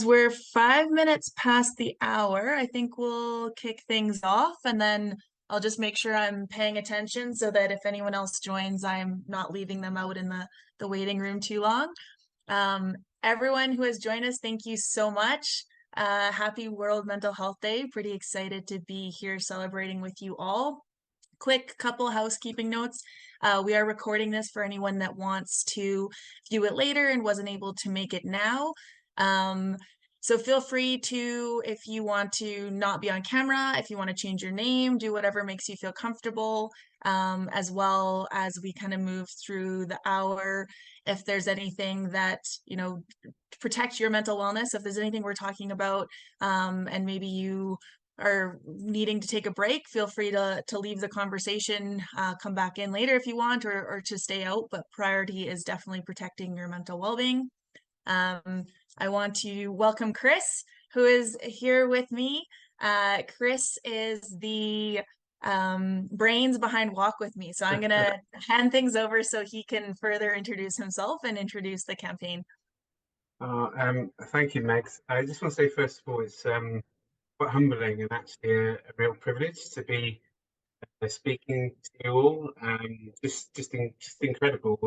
We're 5 minutes past the hour. I think we'll kick things off, and then I'll just make sure I'm paying attention so that if anyone else joins, I'm not leaving them out in the waiting room too long. Um, Everyone who has joined us, thank you so much. Happy World Mental Health Day. Pretty excited to be here celebrating with you all. Quick couple housekeeping notes. We are recording this for anyone that wants to view it later and wasn't able to make it now. So feel free to, if you want to not be on camera, if you want to change your name, do whatever makes you feel comfortable, as well as we kind of move through the hour. If there's anything that, protect your mental wellness, if there's anything we're talking about, and maybe you are needing to take a break, feel free to leave the conversation, come back in later if you want, or to stay out, but priority is definitely protecting your mental well-being. I want to welcome Chris, who is here with me. Chris is the brains behind Walk With Me. So I'm going to hand things over so he can further introduce himself and introduce the campaign. Thank you, Megs. I just want to say, first of all, it's quite humbling and actually a real privilege to be speaking to you all. Just incredible.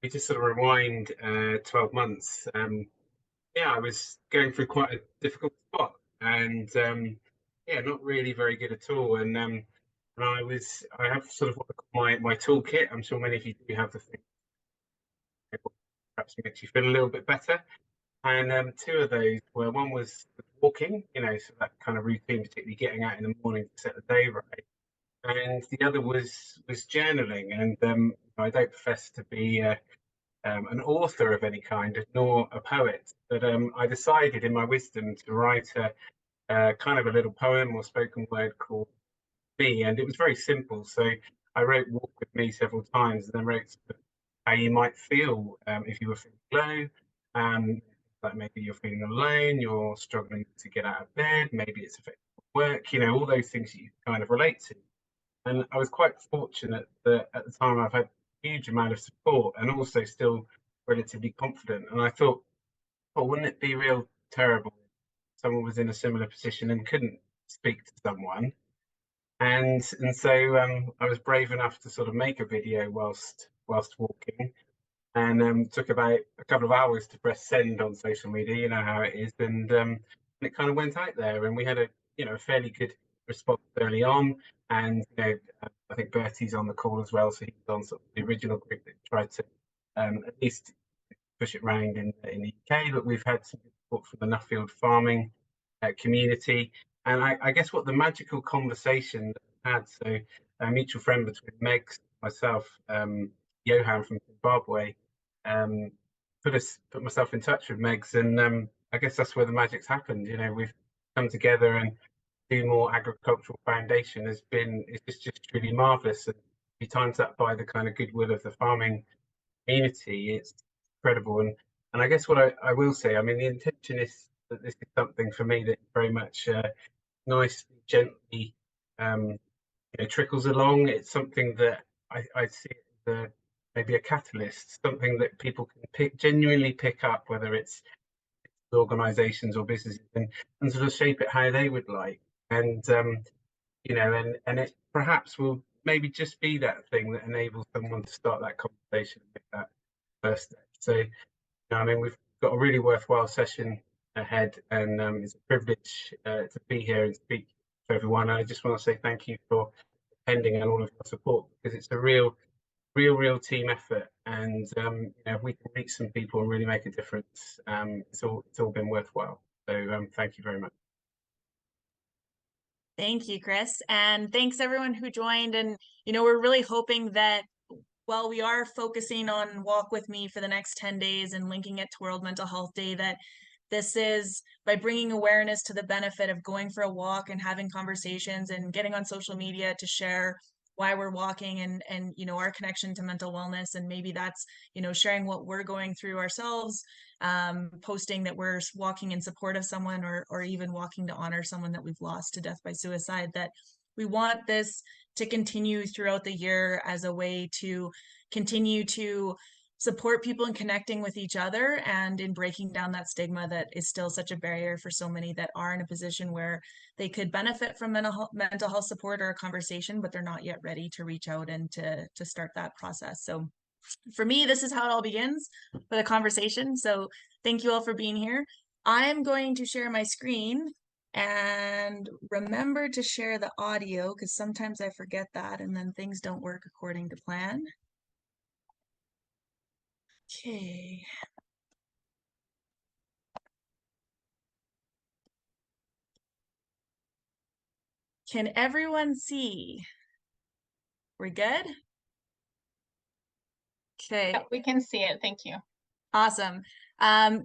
We just sort of rewind 12 months. I was going through quite a difficult spot, and not really very good at all. And I have sort of what I call my toolkit. I'm sure many of you do have the thing that perhaps makes you feel a little bit better. And two of those were, one was walking, so that kind of routine, particularly getting out in the morning to set the day right. And the other was journaling. And I don't profess to be an author of any kind, nor a poet, but I decided in my wisdom to write a kind of a little poem or spoken word called Me, and it was very simple. So I wrote "Walk with Me" several times, and then wrote how you might feel if you were feeling low. Like maybe you're feeling alone, you're struggling to get out of bed, maybe it's affecting work, all those things that you kind of relate to. And I was quite fortunate that at the time I've had a huge amount of support and also still relatively confident. And I thought, oh, wouldn't it be real terrible if someone was in a similar position and couldn't speak to someone? And so I was brave enough to sort of make a video whilst walking, and took about a couple of hours to press send on social media. You know how it is, and it kind of went out there, and we had a fairly good response early on. And I think Bertie's on the call as well, so he's on sort of the original group that tried to at least push it round in the UK. But we've had some support from the Nuffield farming community, and I guess what the magical conversation that we had. So a mutual friend between Megs, myself, Johan from Zimbabwe, put myself in touch with Megs, and I guess that's where the magic's happened. We've come together, and Do More Agricultural Foundation it's just truly marvelous. And if you times that by the kind of goodwill of the farming community, it's incredible. And I guess what I will say, I mean, the intention is that this is something for me that very much nicely, gently trickles along. It's something that I see as maybe a catalyst, something that people can genuinely pick up, whether it's organisations or businesses, and sort of shape it how they would like. And and it perhaps will maybe just be that thing that enables someone to start that conversation with that first step. So I mean, we've got a really worthwhile session ahead, and it's a privilege to be here and speak to everyone. And I just want to say thank you for attending and all of your support, because it's a real team effort. And if we can reach some people and really make a difference, it's all been worthwhile. So thank you very much. Thank you, Chris. And thanks everyone who joined. And, we're really hoping that while we are focusing on Walk With Me for the next 10 days and linking it to World Mental Health Day, that this is by bringing awareness to the benefit of going for a walk and having conversations and getting on social media to share why we're walking and our connection to mental wellness. And maybe that's sharing what we're going through ourselves, posting that we're walking in support of someone, or even walking to honor someone that we've lost to death by suicide. That we want this to continue throughout the year as a way to continue to support people in connecting with each other and in breaking down that stigma that is still such a barrier for so many that are in a position where they could benefit from mental health support or a conversation, but they're not yet ready to reach out and to start that process. So for me, this is how it all begins with a conversation. So thank you all for being here. I'm going to share my screen, and remember to share the audio because sometimes I forget that and then things don't work according to plan. Okay. Can everyone see? We're good? Okay. Yeah, we can see it. Thank you. Awesome.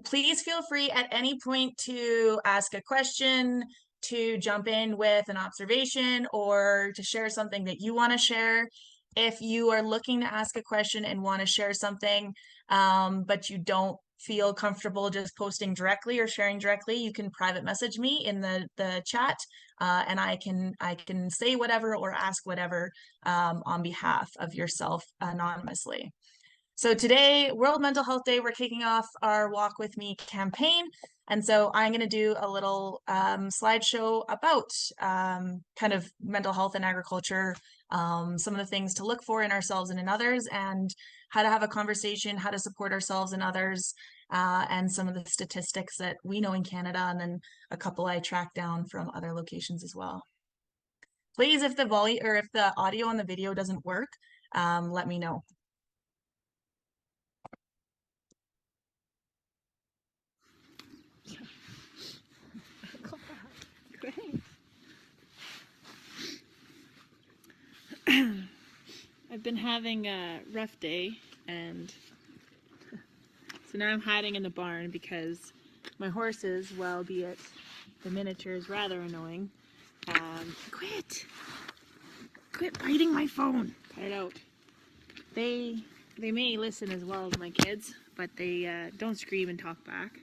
Please feel free at any point to ask a question, to jump in with an observation, or to share something that you want to share. If you are looking to ask a question and want to share something, but you don't feel comfortable just posting directly or sharing directly, you can private message me in the chat, and I can say whatever or ask whatever on behalf of yourself anonymously. So today, World Mental Health Day, we're kicking off our Walk With Me campaign. And so I'm going to do a little slideshow about kind of mental health and agriculture, some of the things to look for in ourselves and in others, and how to have a conversation, how to support ourselves and others, and some of the statistics that we know in Canada, and then a couple I tracked down from other locations as well. Please, if the volume or if the audio and the video doesn't work, let me know. I've been having a rough day, and so now I'm hiding in the barn because my horses, well, be it the miniature, is rather annoying. Quit biting my phone. Cut it out. They may listen as well as my kids, but they don't scream and talk back.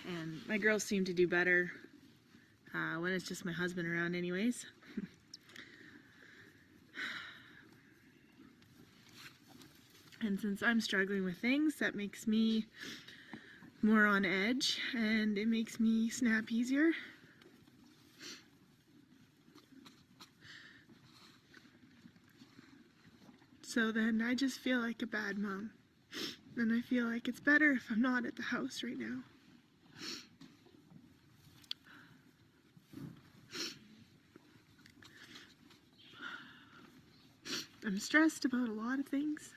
And my girls seem to do better when it's just my husband around anyways. And since I'm struggling with things, that makes me more on edge, and it makes me snap easier. So then I just feel like a bad mom. And I feel like it's better if I'm not at the house right now. I'm stressed about a lot of things.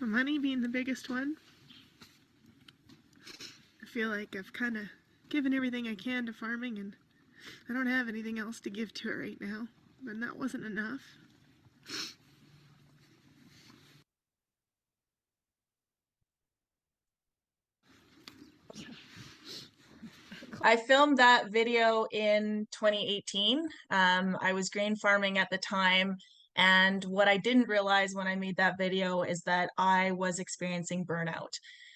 The money being the biggest one. I feel like I've kind of given everything I can to farming, and I don't have anything else to give to it right now. And that wasn't enough. I filmed that video in 2018. I was grain farming at the time. And what I didn't realize when I made that video is that I was experiencing burnout.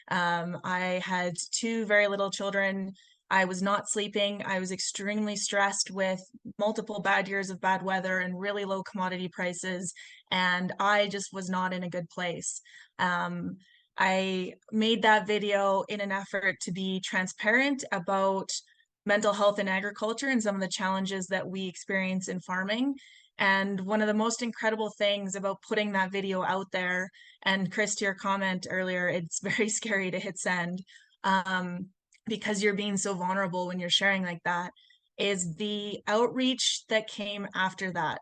I had two very little children. I was not sleeping. I was extremely stressed with multiple bad years of bad weather and really low commodity prices. And I just was not in a good place. I made that video in an effort to be transparent about mental health in agriculture and some of the challenges that we experience in farming. And one of the most incredible things about putting that video out there, and Chris, to your comment earlier, it's very scary to hit send because you're being so vulnerable when you're sharing like that, is the outreach that came after that.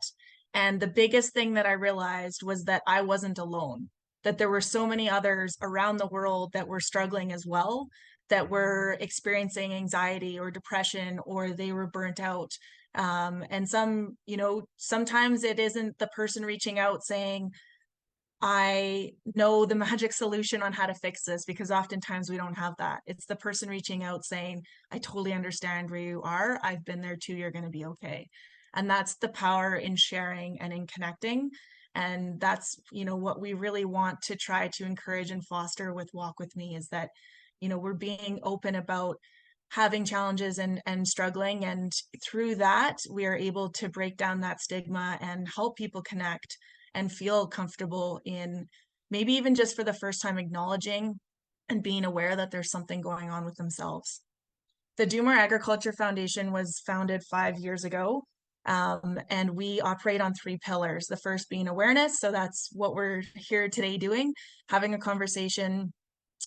And the biggest thing that I realized was that I wasn't alone, that there were so many others around the world that were struggling as well, that were experiencing anxiety or depression, or they were burnt out. And some, sometimes it isn't the person reaching out saying, I know the magic solution on how to fix this, because oftentimes we don't have that. It's the person reaching out saying, I totally understand where you are. I've been there too. You're going to be okay. And that's the power in sharing and in connecting. And that's, what we really want to try to encourage and foster with Walk With Me is that, we're being open about having challenges and struggling. And through that, we are able to break down that stigma and help people connect and feel comfortable in maybe even just for the first time acknowledging and being aware that there's something going on with themselves. The Doomer Agriculture Foundation was founded 5 years ago, and we operate on 3 pillars. The first being awareness, so that's what we're here today doing, having a conversation,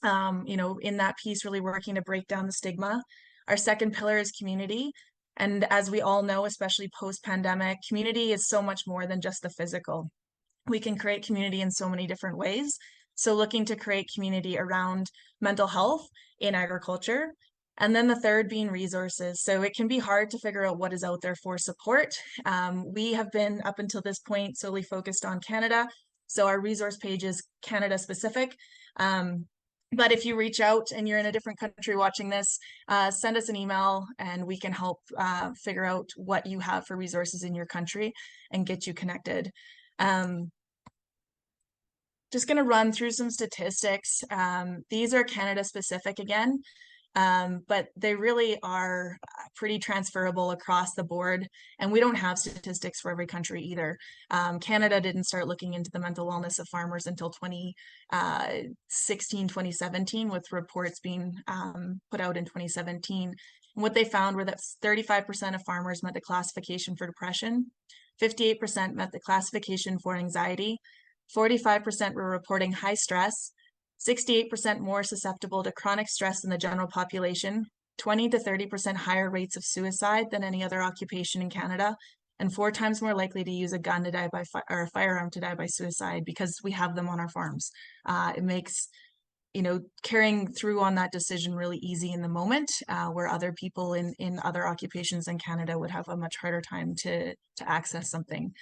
in that piece, really working to break down the stigma. Our second pillar is community. And as we all know, especially post-pandemic, community is so much more than just the physical. We can create community in so many different ways. So looking to create community around mental health in agriculture. And then the third being resources. So it can be hard to figure out what is out there for support. We have been, up until this point, solely focused on Canada. So our resource page is Canada specific. But if you reach out and you're in a different country watching this, send us an email and we can help figure out what you have for resources in your country and get you connected. Just going to run through some statistics. These are Canada specific again, but they really are pretty transferable across the board. And we don't have statistics for every country either. Canada didn't start looking into the mental wellness of farmers until 2016, 2017, with reports being put out in 2017. And what they found were that 35% of farmers met the classification for depression, 58% met the classification for anxiety, 45% were reporting high stress, 68% more susceptible to chronic stress than the general population, 20 to 30% higher rates of suicide than any other occupation in Canada, and 4 times more likely to use a gun to die by or a firearm to die by suicide, because we have them on our farms. It makes, carrying through on that decision really easy in the moment, where other people in other occupations in Canada would have a much harder time to access something.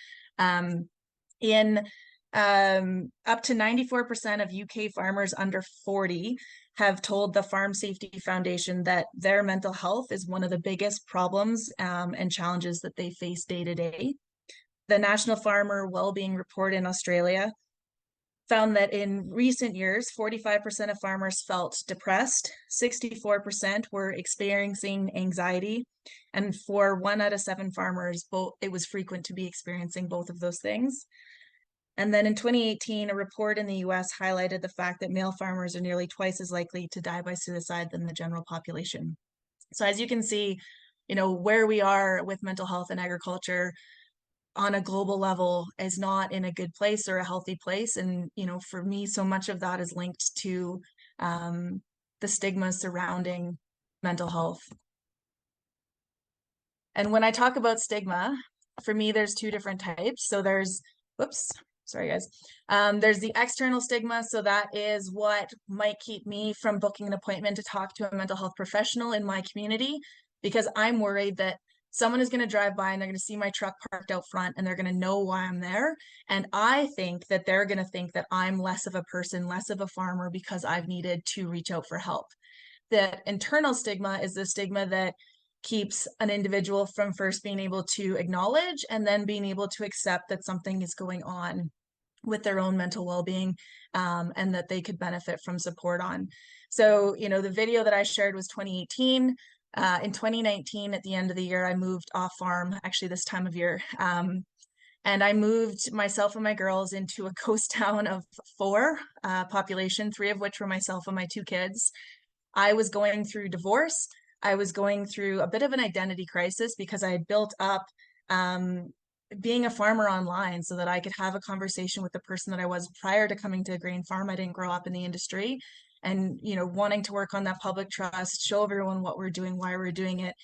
Up to 94% of UK farmers under 40 have told the Farm Safety Foundation that their mental health is one of the biggest problems and challenges that they face day to day. The National Farmer Wellbeing Report in Australia found that in recent years, 45% of farmers felt depressed, 64% were experiencing anxiety, and for 1 out of 7 farmers, it was frequent to be experiencing both of those things. And then in 2018, a report in the US highlighted the fact that male farmers are nearly twice as likely to die by suicide than the general population. So as you can see, where we are with mental health and agriculture on a global level is not in a good place or a healthy place. And, for me, so much of that is linked to the stigma surrounding mental health. And when I talk about stigma, for me, there's 2 different types. So there's, sorry guys. There's the external stigma. So that is what might keep me from booking an appointment to talk to a mental health professional in my community, because I'm worried that someone is going to drive by and they're going to see my truck parked out front and they're going to know why I'm there. And I think that they're going to think that I'm less of a person, less of a farmer, because I've needed to reach out for help. The internal stigma is the stigma that keeps an individual from first being able to acknowledge and then being able to accept that something is going on with their own mental well-being, and that they could benefit from support on. So, the video that I shared was 2018. In 2019, at the end of the year, I moved off farm, actually this time of year. And I moved myself and my girls into a ghost town of 4 population, 3 of which were myself and my 2 kids. I was going through divorce. I was going through a bit of an identity crisis because I had built up being a farmer online so that I could have a conversation with the person that I was prior to coming to a grain farm. I didn't grow up in the industry, and wanting to work on that public trust, show everyone what we're doing, why we're doing it.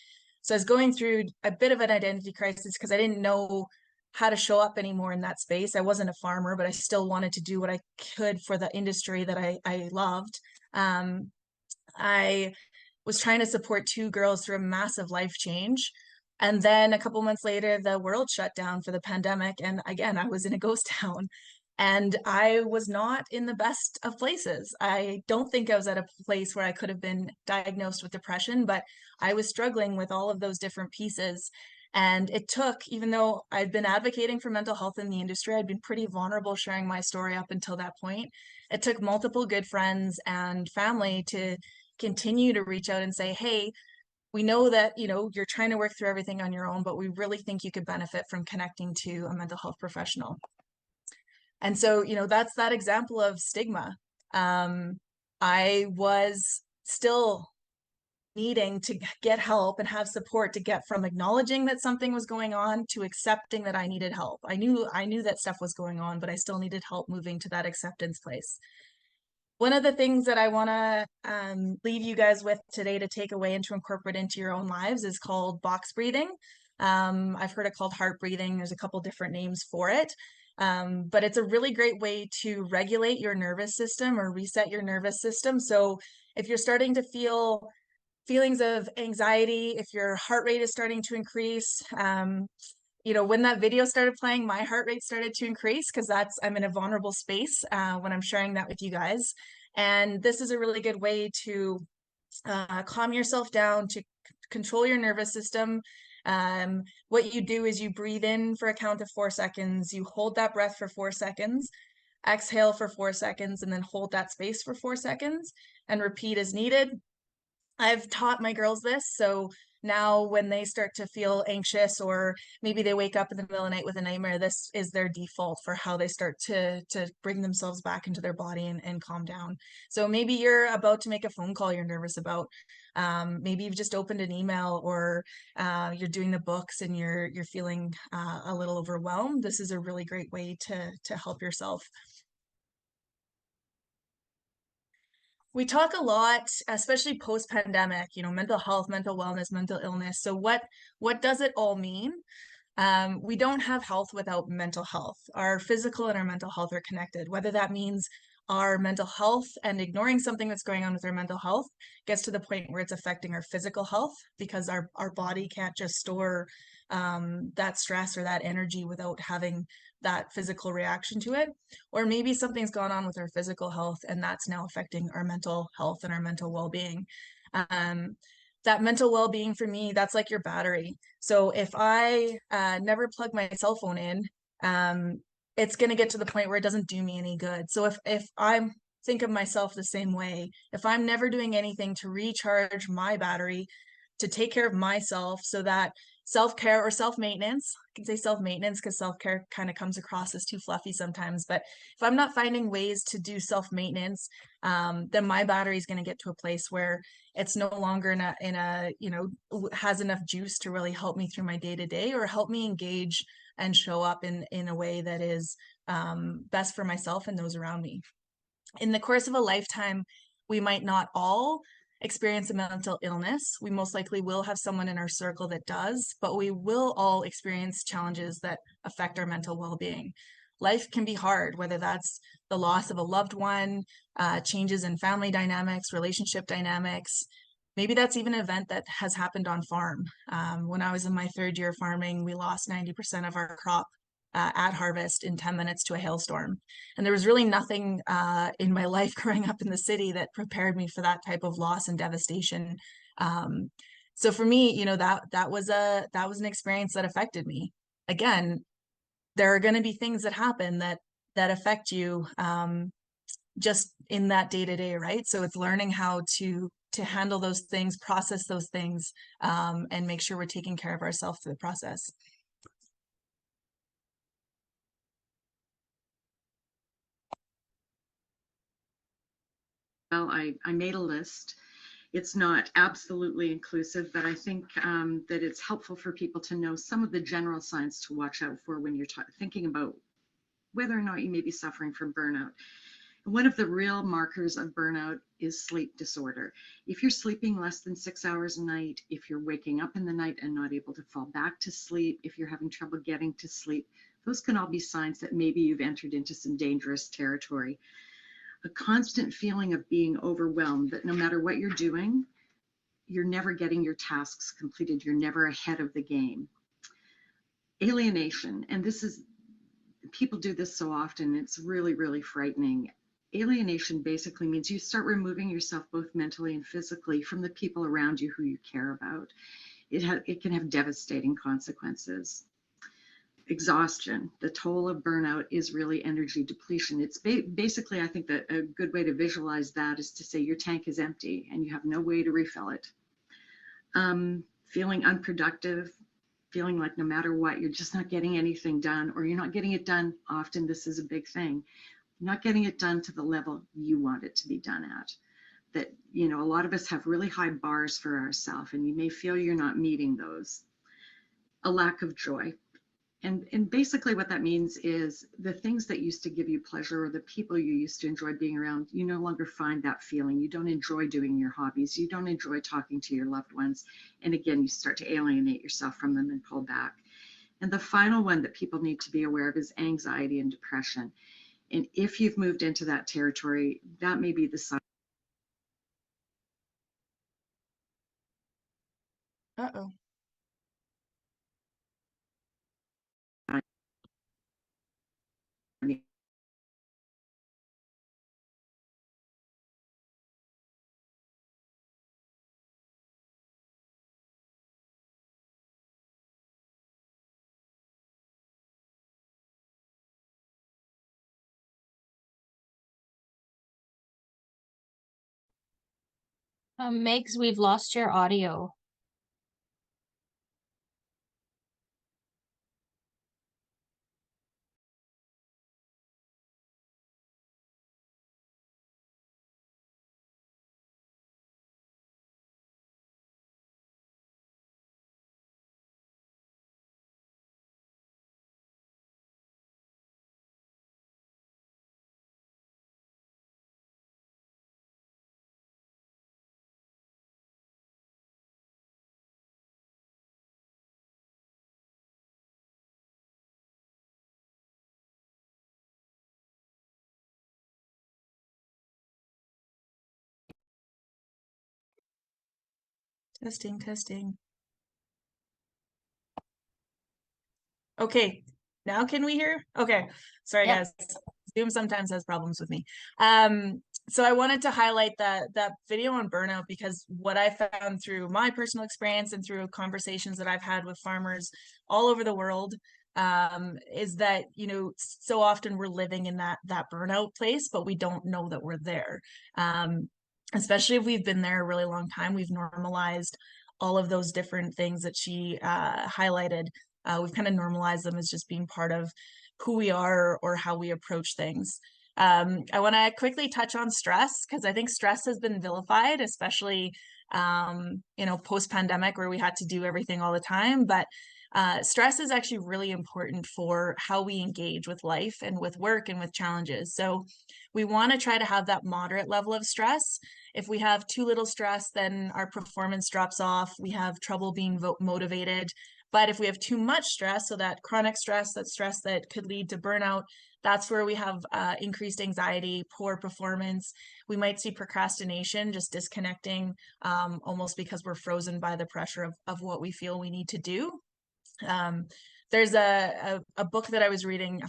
So I was going through a bit of an identity crisis because I didn't know how to show up anymore in that space. I wasn't a farmer, but I still wanted to do what I could for the industry that I loved. I was trying to support 2 girls through a massive life change. And then a couple months later, the world shut down for the pandemic. And again, I was in a ghost town and I was not in the best of places. I don't think I was at a place where I could have been diagnosed with depression, but I was struggling with all of those different pieces. And it took, even though I'd been advocating for mental health in the industry, I'd been pretty vulnerable sharing my story up until that point. It took multiple good friends and family to continue to reach out and say, hey, we know that, you're trying to work through everything on your own, but we really think you could benefit from connecting to a mental health professional. And so, that's that example of stigma. I was still needing to get help and have support to get from acknowledging that something was going on to accepting that I needed help. I knew that stuff was going on, but I still needed help moving to that acceptance place. One of the things that I want to leave you guys with today to take away and to incorporate into your own lives is called box breathing. I've heard it called heart breathing. There's a couple different names for it. But it's a really great way to regulate your nervous system or reset your nervous system. So if you're starting to feel feelings of anxiety, if your heart rate is starting to increase, when that video started playing, my heart rate started to increase because I'm in a vulnerable space when I'm sharing that with you guys. And this is a really good way to calm yourself down, to control your nervous system. What you do is you breathe in for a count of 4 seconds, you hold that breath for 4 seconds, exhale for 4 seconds, and then hold that space for 4 seconds and repeat as needed. I've taught my girls this, so now when they start to feel anxious or maybe they wake up in the middle of the night with a nightmare, this is their default for how they start to bring themselves back into their body and calm down. So maybe you're about to make a phone call you're nervous about. Maybe you've just opened an email, or you're doing the books and you're feeling a little overwhelmed. This is a really great way to help yourself. We talk a lot, especially post-pandemic, mental health, mental wellness, mental illness. So what does it all mean? We don't have health without mental health. Our physical and our mental health are connected, whether that means our mental health and ignoring something that's going on with our mental health gets to the point where it's affecting our physical health because our body can't just store that stress or that energy without having that physical reaction to it. Or maybe something's gone on with our physical health and that's now affecting our mental health and our mental well-being. That mental well-being for me, that's like your battery. So if I never plug my cell phone in, it's going to get to the point where it doesn't do me any good. So if I think of myself the same way, if I'm never doing anything to recharge my battery, to take care of myself, so that self-care or self-maintenance, I can say self-maintenance because self-care kind of comes across as too fluffy sometimes, but if I'm not finding ways to do self-maintenance, then my battery is going to get to a place where it's no longer has enough juice to really help me through my day-to-day or help me engage and show up in a way that is best for myself and those around me. In the course of a lifetime, we might not all experience a mental illness. We most likely will have someone in our circle that does, but we will all experience challenges that affect our mental well-being. Life can be hard, whether that's the loss of a loved one, changes in family dynamics, relationship dynamics. Maybe that's even an event that has happened on farm. When I was in my 3rd year of farming, we lost 90% of our crop at harvest in 10 minutes to a hailstorm. And there was really nothing in my life growing up in the city that prepared me for that type of loss and devastation. So for me, that was an experience that affected me. Again, there are going to be things that happen that affect you just in that day-to-day, right? So it's learning how to handle those things, process those things, and make sure we're taking care of ourselves through the process. Well, I made a list. It's not absolutely inclusive, but I think that it's helpful for people to know some of the general signs to watch out for when you're thinking about whether or not you may be suffering from burnout. One of the real markers of burnout is sleep disorder. If you're sleeping less than 6 hours a night, if you're waking up in the night and not able to fall back to sleep, if you're having trouble getting to sleep, those can all be signs that maybe you've entered into some dangerous territory. A constant feeling of being overwhelmed, that no matter what you're doing, you're never getting your tasks completed. You're never ahead of the game. Alienation, and people do this so often, it's really, really frightening. Alienation basically means you start removing yourself both mentally and physically from the people around you who you care about. It can have devastating consequences. Exhaustion, the toll of burnout is really energy depletion. It's basically, I think that a good way to visualize that is to say your tank is empty and you have no way to refill it. Feeling unproductive, feeling like no matter what, you're just not getting anything done, or you're not getting it done often. This is a big thing. You're not getting it done to the level you want it to be done at. That, you know, a lot of us have really high bars for ourselves, and you may feel you're not meeting those. A lack of joy. And basically what that means is the things that used to give you pleasure, or the people you used to enjoy being around, you no longer find that feeling. You don't enjoy doing your hobbies. You don't enjoy talking to your loved ones. And again, you start to alienate yourself from them and pull back. And the final one that people need to be aware of is anxiety and depression. And if you've moved into that territory, that may be the sign. Uh-oh. Megs, we've lost your audio. Testing, testing. Okay, now can we hear? Okay, sorry Yep. guys. Zoom sometimes has problems with me. So I wanted to highlight that video on burnout, because what I found through my personal experience and through conversations that I've had with farmers all over the world, is that, you know, so often we're living in that burnout place, but we don't know that we're there. Especially if we've been there a really long time, we've normalized all of those different things that she highlighted. We've kind of normalized them as just being part of who we are or how we approach things. I want to quickly touch on stress, because I think stress has been vilified, especially you know, post-pandemic, where we had to do everything all the time. But stress is actually really important for how we engage with life and with work and with challenges. So we want to try to have that moderate level of stress. If we have too little stress, then our performance drops off. We have trouble being motivated. But if we have too much stress, so that chronic stress, that stress that could lead to burnout, that's where we have increased anxiety, poor performance. We might see procrastination, just disconnecting, almost because we're frozen by the pressure of what we feel we need to do. There's a book that I was reading,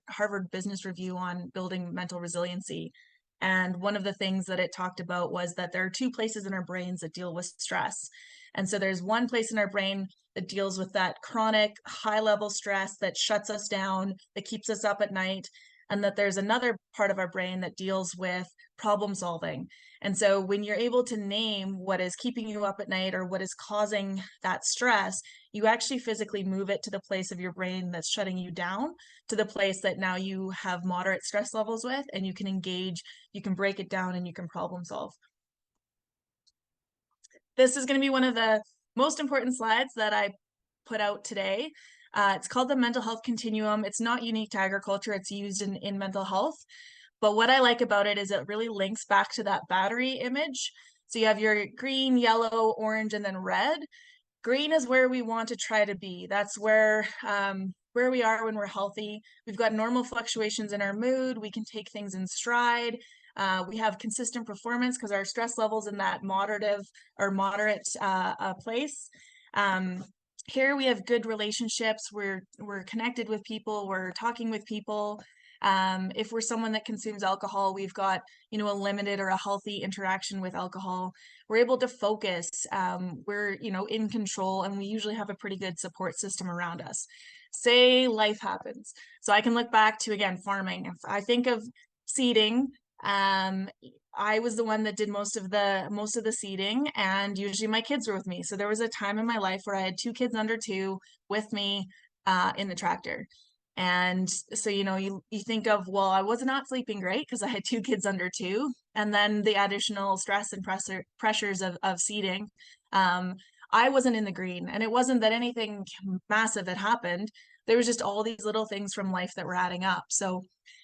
Harvard Business Review, on building mental resiliency. And one of the things that it talked about was that there are two places in our brains that deal with stress. And so there's one place in our brain that deals with that chronic high level stress that shuts us down, that keeps us up at night. And that there's another part of our brain that deals with problem solving. And so when you're able to name what is keeping you up at night or what is causing that stress, you actually physically move it to the place of your brain that's shutting you down, to the place that now you have moderate stress levels with, and you can engage, you can break it down, and you can problem solve. This is going to be one of the most important slides that I put out today. It's called the mental health continuum. It's not unique to agriculture. It's used in mental health. But what I like about it is it really links back to that battery image. So you have your green, yellow, orange, and then red. Green is where we want to try to be. That's where we are when we're healthy. We've got normal fluctuations in our mood. We can take things in stride. We have consistent performance because our stress levels in that moderate place. Here we have good relationships. We're connected with people. We're talking with people. If we're someone that consumes alcohol, we've got, you know, a limited or a healthy interaction with alcohol. We're able to focus. We're, you know, in control, and we usually have a pretty good support system around us. Say life happens. So I can look back to, again, farming. If I think of seeding, Um, I was the one that did most of the seating, and usually my kids were with me. So there was a time in my life where I had 2 kids under 2 with me in the tractor. And so, you think of, well, I was not sleeping great because I had 2 kids under 2, and then the additional stress and pressures of seating. I wasn't in the green, and it wasn't that anything massive had happened. There was just all these little things from life that were adding up. So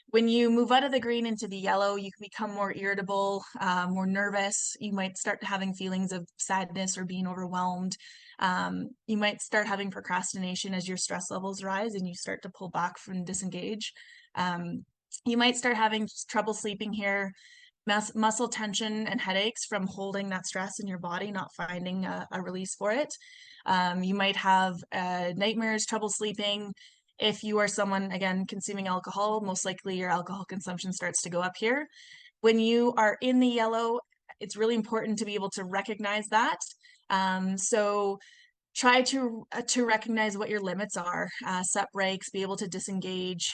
when you move out of the green into the yellow, you can become more irritable, more nervous. You might start having feelings of sadness or being overwhelmed. You might start having procrastination as your stress levels rise and you start to pull back from disengage. You might start having trouble sleeping here, muscle tension and headaches from holding that stress in your body, not finding a release for it. You might have nightmares, trouble sleeping. If you are someone, again, consuming alcohol, most likely your alcohol consumption starts to go up here. When you are in the yellow, it's really important to be able to recognize that. So try to recognize what your limits are, set breaks, be able to disengage,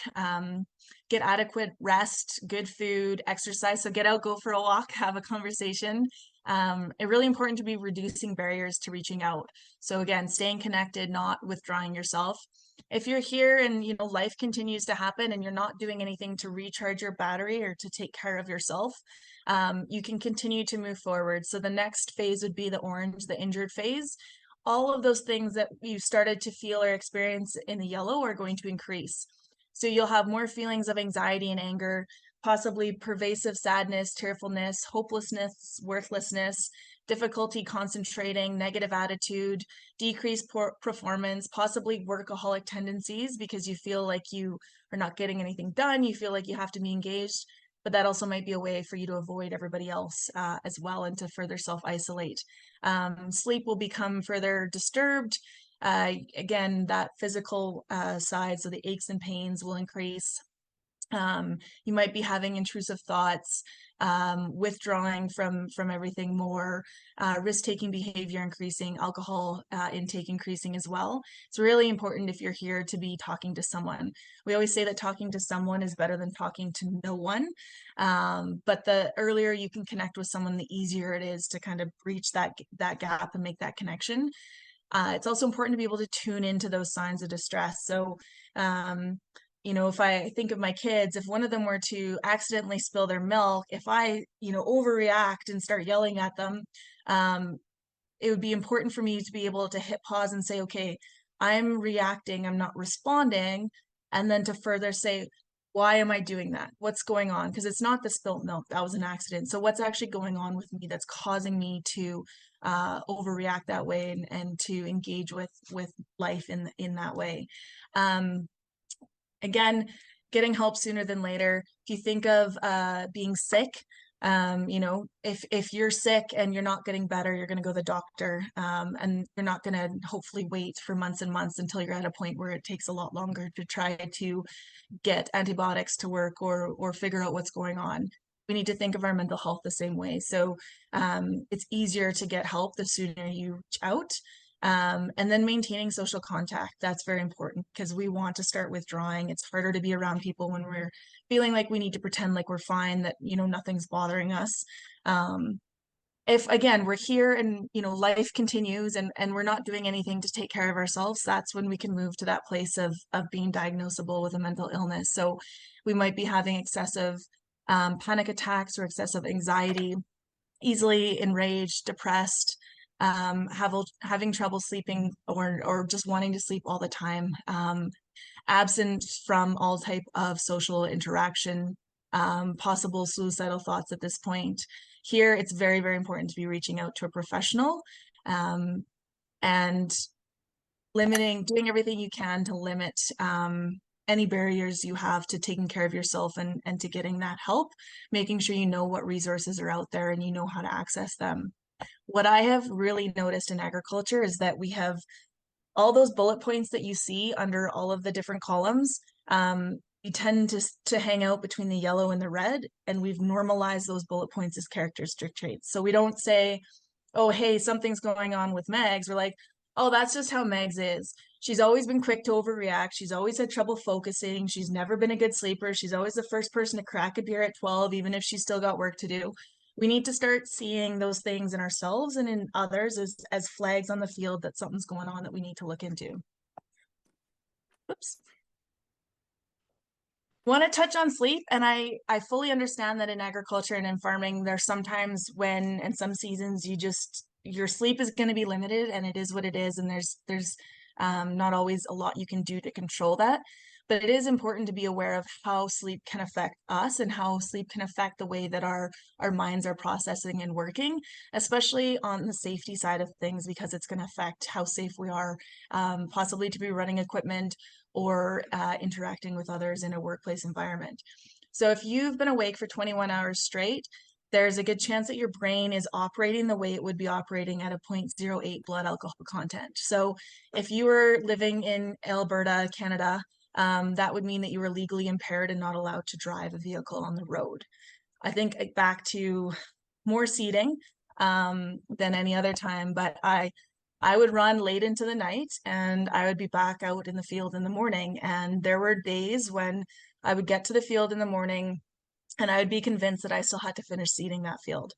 get adequate rest, good food, exercise. So get out, go for a walk, have a conversation. It's really important to be reducing barriers to reaching out. So again, staying connected, not withdrawing yourself. If you're here and life continues to happen and you're not doing anything to recharge your battery or to take care of yourself, you can continue to move forward. So the next phase would be the orange, the injured phase. All of those things that you started to feel or experience in the yellow are going to increase. So you'll have more feelings of anxiety and anger, possibly pervasive sadness, tearfulness, hopelessness, worthlessness, difficulty concentrating, negative attitude, decreased performance, possibly workaholic tendencies because you feel like you are not getting anything done. You feel like you have to be engaged, but that also might be a way for you to avoid everybody else as well and to further self-isolate. Sleep will become further disturbed. Again, that physical side, so the aches and pains will increase. You might be having intrusive thoughts, withdrawing from everything more, risk-taking behavior increasing, alcohol intake increasing as well. It's really important if you're here to be talking to someone. We always say that talking to someone is better than talking to no one. But the earlier you can connect with someone, the easier it is to kind of breach that gap and make that connection. It's also important to be able to tune into those signs of distress. So, if I think of my kids, if one of them were to accidentally spill their milk, if I, overreact and start yelling at them, it would be important for me to be able to hit pause and say, okay, I'm reacting, I'm not responding. And then to further say, why am I doing that? What's going on? Because it's not the spilt milk, that was an accident. So what's actually going on with me that's causing me to overreact that way and to engage with life in that way. Again, getting help sooner than later. If you think of being sick, if you're sick and you're not getting better, you're going to go to the doctor, and you're not going to hopefully wait for months and months until you're at a point where it takes a lot longer to try to get antibiotics to work or figure out what's going on. We need to think of our mental health the same way. So it's easier to get help the sooner you reach out. And then maintaining social contact, that's very important because we want to start withdrawing. It's harder to be around people when we're feeling like we need to pretend like we're fine, that nothing's bothering us. If again we're here and life continues and we're not doing anything to take care of ourselves, that's when we can move to that place of being diagnosable with a mental illness. So we might be having excessive panic attacks or excessive anxiety, easily enraged, depressed, having trouble sleeping or just wanting to sleep all the time, absent from all type of social interaction, possible suicidal thoughts at this point. Here, it's very, very important to be reaching out to a professional and doing everything you can to limit any barriers you have to taking care of yourself and to getting that help, making sure you know what resources are out there and you know how to access them. What I have really noticed in agriculture is that we have all those bullet points that you see under all of the different columns. We tend to hang out between the yellow and the red, and we've normalized those bullet points as characteristic traits. So we don't say, oh, hey, something's going on with Megs. We're like, oh, that's just how Megs is. She's always been quick to overreact. She's always had trouble focusing. She's never been a good sleeper. She's always the first person to crack a beer at 12, even if she's still got work to do. We need to start seeing those things in ourselves and in others as flags on the field that something's going on that we need to look into. Oops. Want to touch on sleep, and I fully understand that in agriculture and in farming, there's sometimes when in some seasons your sleep is going to be limited, and it is what it is, and there's not always a lot you can do to control that. But it is important to be aware of how sleep can affect us and how sleep can affect the way that our minds are processing and working, especially on the safety side of things, because it's going to affect how safe we are, possibly to be running equipment or interacting with others in a workplace environment. So if you've been awake for 21 hours straight, there's a good chance that your brain is operating the way it would be operating at a 0.08 blood alcohol content. So if you were living in Alberta, Canada, that would mean that you were legally impaired and not allowed to drive a vehicle on the road. I think back to more seating than any other time, but I would run late into the night and I would be back out in the field in the morning. And there were days when I would get to the field in the morning and I would be convinced that I still had to finish seeding that field.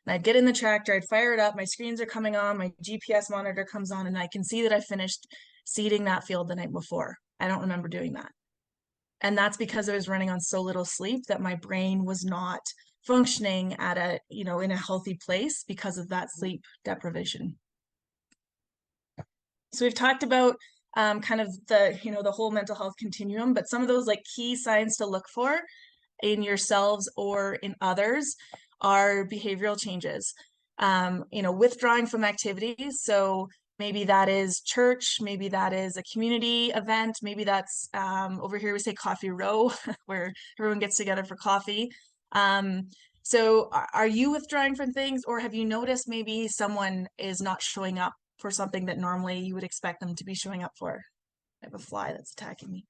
And I'd get in the tractor, I'd fire it up, my screens are coming on, my GPS monitor comes on, and I can see that I finished seeding that field the night before. I don't remember doing that. And that's because I was running on so little sleep that my brain was not functioning at a, in a healthy place because of that sleep deprivation. So we've talked about kind of the whole mental health continuum, but some of those like key signs to look for in yourselves or in others are behavioral changes. Withdrawing from activities. So maybe that is church, maybe that is a community event, maybe that's over here we say coffee row, where everyone gets together for coffee. So are you withdrawing from things, or have you noticed maybe someone is not showing up for something that normally you would expect them to be showing up for? I have a fly that's attacking me.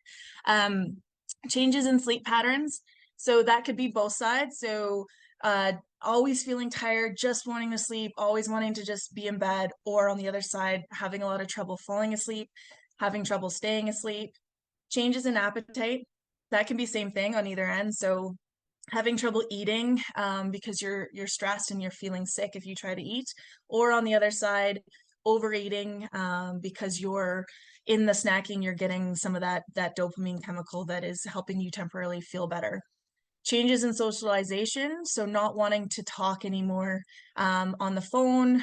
Changes in sleep patterns. So that could be both sides. So always feeling tired, just wanting to sleep, always wanting to just be in bed, or on the other side, having a lot of trouble falling asleep, having trouble staying asleep. Changes in appetite. That can be same thing on either end. So having trouble eating because you're stressed and you're feeling sick if you try to eat, or on the other side, overeating because you're in the snacking, you're getting some of that dopamine chemical that is helping you temporarily feel better. Changes in socialization, so not wanting to talk anymore on the phone.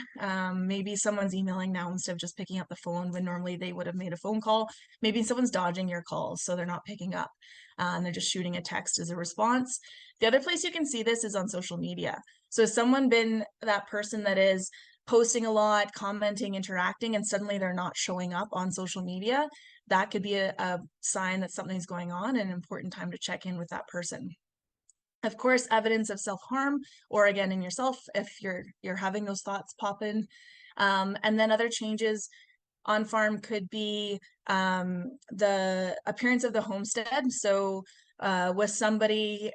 Maybe someone's emailing now instead of just picking up the phone when normally they would have made a phone call. Maybe someone's dodging your calls, so they're not picking up and they're just shooting a text as a response. The other place you can see this is on social media. So has someone been that person that is posting a lot, commenting, interacting, and suddenly they're not showing up on social media? That could be a sign that something's going on and an important time to check in with that person. Of course, evidence of self-harm, or again in yourself, if you're having those thoughts pop in. And then other changes on farm could be the appearance of the homestead. So was somebody,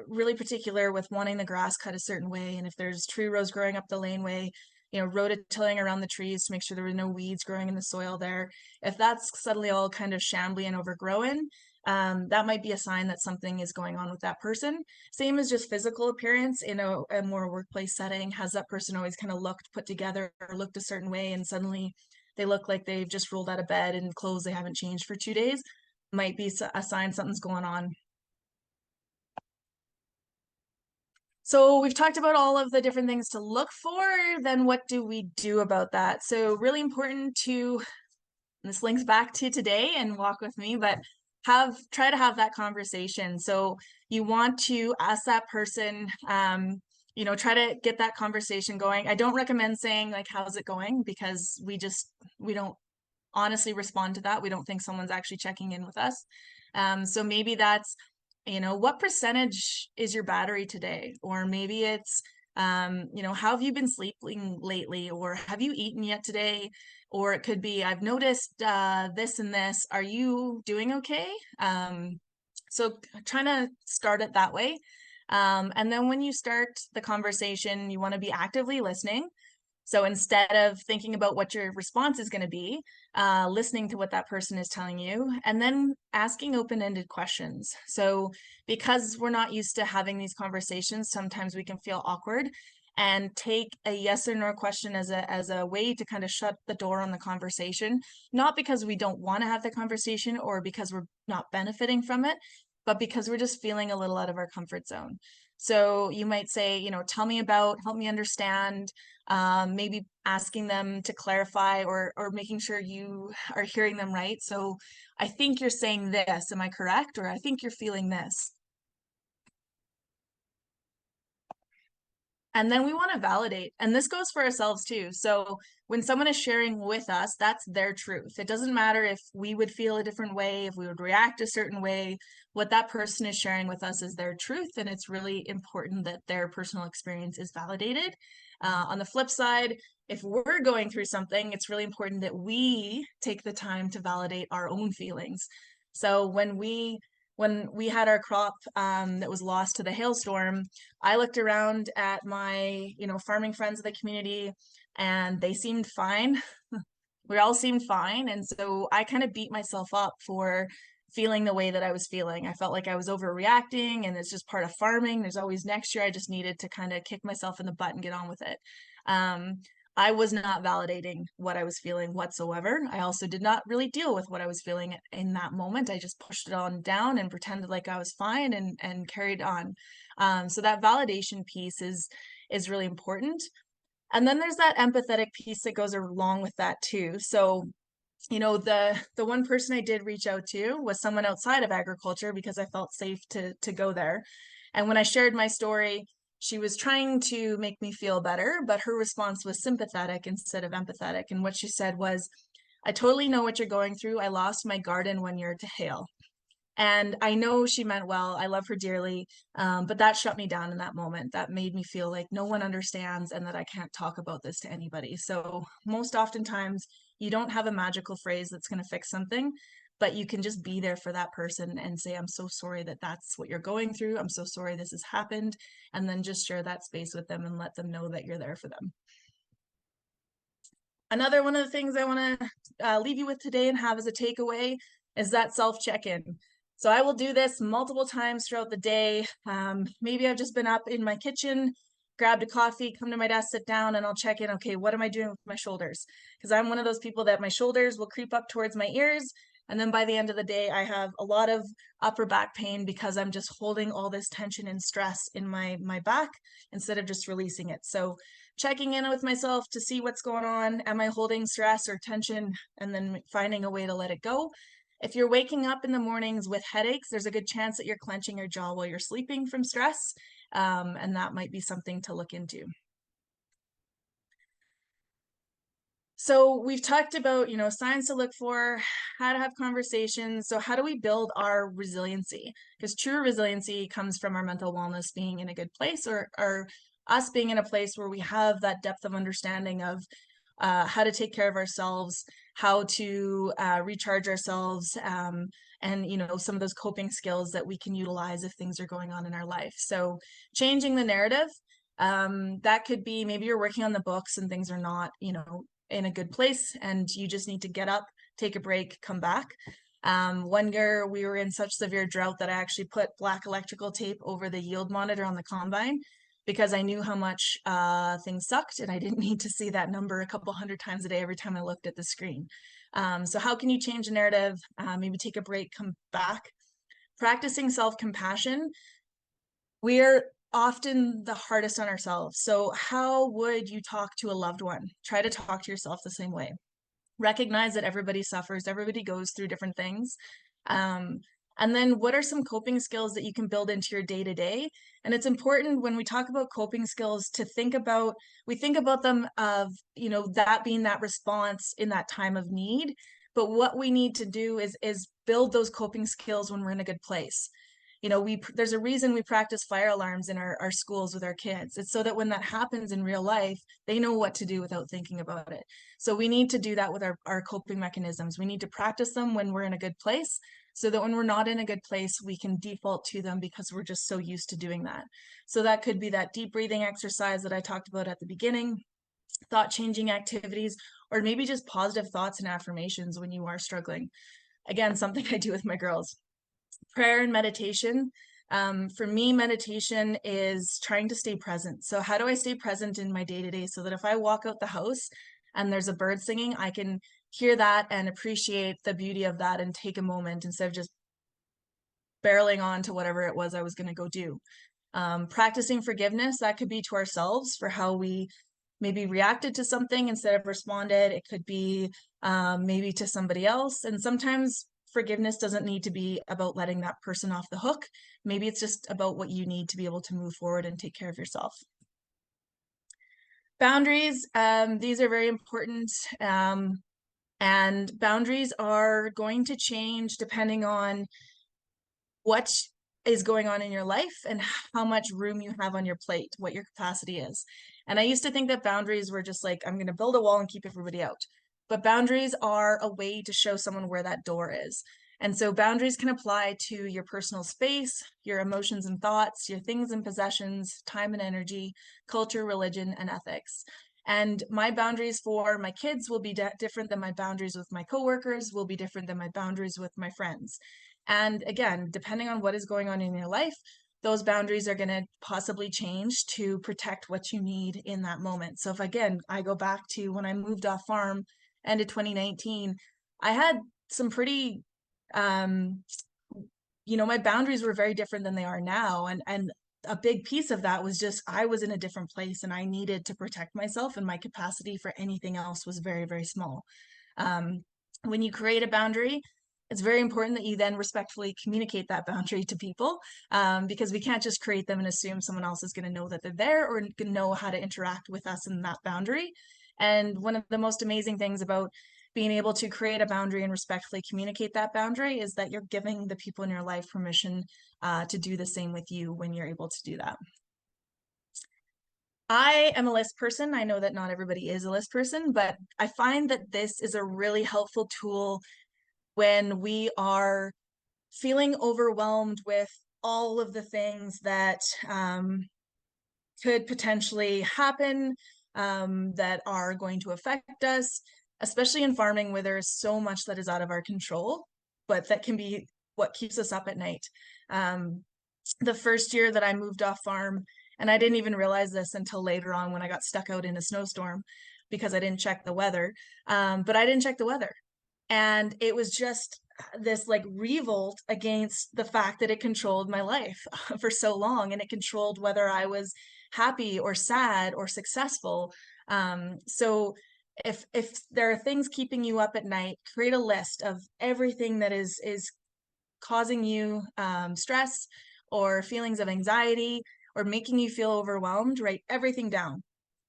really particular with wanting the grass cut a certain way, and if there's tree rows growing up the laneway, rototilling around the trees to make sure there were no weeds growing in the soil there. If that's suddenly all kind of shambly and overgrown, that might be a sign that something is going on with that person. Same as just physical appearance in a more workplace setting. Has that person always kind of looked put together or looked a certain way, and suddenly they look like they've just rolled out of bed and clothes they haven't changed for 2 days? Might be a sign something's going on. So we've talked about all of the different things to look for. Then what do we do about that? So really important to, and this links back to today and walk with me, but try to have that conversation. So you want to ask that person, try to get that conversation going. I don't recommend saying like, how's it going? Because we don't honestly respond to that. We don't think someone's actually checking in with us. So maybe that's, what percentage is your battery today? Or maybe it's, how have you been sleeping lately? Or have you eaten yet today? Or it could be, I've noticed this and this. Are you doing okay? So trying to start it that way. And then when you start the conversation, you want to be actively listening. So instead of thinking about what your response is going to be, listening to what that person is telling you, and then asking open-ended questions. So because we're not used to having these conversations, sometimes we can feel awkward, and take a yes or no question as a way to kind of shut the door on the conversation, not because we don't want to have the conversation or because we're not benefiting from it, but because we're just feeling a little out of our comfort zone. So you might say, you know, tell me about, help me understand, maybe asking them to clarify, or making sure you are hearing them right. So I think you're saying this, am I correct? Or I think you're feeling this. And then we want to validate, and this goes for ourselves too. So when someone is sharing with us, that's their truth. It doesn't matter if we would feel a different way, if we would react a certain way. What that person is sharing with us is their truth, and it's really important that their personal experience is validated. On the flip side, if we're going through something, it's really important that we take the time to validate our own feelings. So when we had our crop that was lost to the hailstorm, I looked around at my, you know, farming friends of the community, and they seemed fine. We all seemed fine. And so I kind of beat myself up for feeling the way that I was feeling. I felt like I was overreacting, and it's just part of farming. There's always next year. I just needed to kind of kick myself in the butt and get on with it. I was not validating what I was feeling whatsoever. I also did not really deal with what I was feeling in that moment. I just pushed it on down and pretended like I was fine, and carried on. So that validation piece is really important. And then there's that empathetic piece that goes along with that too. So, you know, the one person I did reach out to was someone outside of agriculture because I felt safe to go there. And when I shared my story, she was trying to make me feel better, but her response was sympathetic instead of empathetic. And what she said was, I totally know what you're going through. I lost my garden 1 year to hail. And I know she meant well. I love her dearly. But that shut me down in that moment. That made me feel like no one understands and that I can't talk about this to anybody. So most oftentimes you don't have a magical phrase that's going to fix something, but you can just be there for that person and say, I'm so sorry that that's what you're going through. I'm so sorry this has happened. And then just share that space with them and let them know that you're there for them. Another one of the things I want to leave you with today and have as a takeaway is that self-check-in. So I will do this multiple times throughout the day. Maybe I've just been up in my kitchen, grabbed a coffee, come to my desk, sit down, and I'll check in. Okay, what am I doing with my shoulders? Because I'm one of those people that my shoulders will creep up towards my ears. And then by the end of the day, I have a lot of upper back pain because I'm just holding all this tension and stress in my back instead of just releasing it. So checking in with myself to see what's going on. Am I holding stress or tension? And then finding a way to let it go. If you're waking up in the mornings with headaches, there's a good chance that you're clenching your jaw while you're sleeping from stress. And that might be something to look into. So we've talked about, you know, signs to look for, how to have conversations. So how do we build our resiliency? Because true resiliency comes from our mental wellness being in a good place, or us being in a place where we have that depth of understanding of how to take care of ourselves, how to recharge ourselves, and, you know, some of those coping skills that we can utilize if things are going on in our life. So changing the narrative, that could be maybe you're working on the books and things are not, you know, in a good place, and you just need to get up, take a break, come back. 1 year we were in such severe drought that I actually put black electrical tape over the yield monitor on the combine, because I knew how much things sucked, and I didn't need to see that number a couple hundred times a day every time I looked at the screen. So how can you change the narrative? Maybe take a break, come back. Practicing self-compassion. We're often the hardest on ourselves. So how would you talk to a loved one? Try to talk to yourself the same way. Recognize that everybody suffers, everybody goes through different things. And then what are some coping skills that you can build into your day-to-day? And it's important when we talk about coping skills to think about, we think about them of, you know, that being that response in that time of need. But what we need to do is build those coping skills when we're in a good place. You know, there's a reason we practice fire alarms in our schools with our kids. It's so that when that happens in real life, they know what to do without thinking about it. So we need to do that with our coping mechanisms. We need to practice them when we're in a good place, so that when we're not in a good place, we can default to them because we're just so used to doing that. So that could be that deep breathing exercise that I talked about at the beginning. thought-changing activities, or maybe just positive thoughts and affirmations when you are struggling. Again, something I do with my girls. Prayer and meditation. For me, meditation is trying to stay present. So how do I stay present in my day-to-day so that if I walk out the house and there's a bird singing, I can hear that and appreciate the beauty of that and take a moment instead of just barreling on to whatever it was I was going to go do. Practicing forgiveness, that could be to ourselves for how we maybe reacted to something instead of responded. It could be maybe to somebody else. And sometimes forgiveness doesn't need to be about letting that person off the hook. Maybe it's just about what you need to be able to move forward and take care of yourself. Boundaries, these are very important. And boundaries are going to change depending on what is going on in your life and how much room you have on your plate, what your capacity is. And I used to think that boundaries were just like, I'm going to build a wall and keep everybody out. But boundaries are a way to show someone where that door is. And so boundaries can apply to your personal space, your emotions and thoughts, your things and possessions, time and energy, culture, religion, and ethics. And my boundaries for my kids will be different than my boundaries with my coworkers, will be different than my boundaries with my friends. And again, depending on what is going on in your life, those boundaries are going to possibly change to protect what you need in that moment. So if again, I go back to when I moved off farm, end of 2019, I had some pretty, my boundaries were very different than they are now. And a big piece of that was just, I was in a different place and I needed to protect myself, and my capacity for anything else was very, very small. When you create a boundary, it's very important that you then respectfully communicate that boundary to people, because we can't just create them and assume someone else is going to know that they're there or know how to interact with us in that boundary. And one of the most amazing things about being able to create a boundary and respectfully communicate that boundary is that you're giving the people in your life permission to do the same with you when you're able to do that. I am a list person. I know that not everybody is a list person, but I find that this is a really helpful tool when we are feeling overwhelmed with all of the things that could potentially happen, that are going to affect us, especially in farming where there is so much that is out of our control, but that can be what keeps us up at night. The first year that I moved off farm, and I didn't even realize this until later on when I got stuck out in a snowstorm because I didn't check the weather, but I didn't check the weather. And it was just this like revolt against the fact that it controlled my life for so long, and it controlled whether I was happy or sad or successful. So if there are things keeping you up at night, create a list of everything that is causing you stress or feelings of anxiety or making you feel overwhelmed. Write everything down.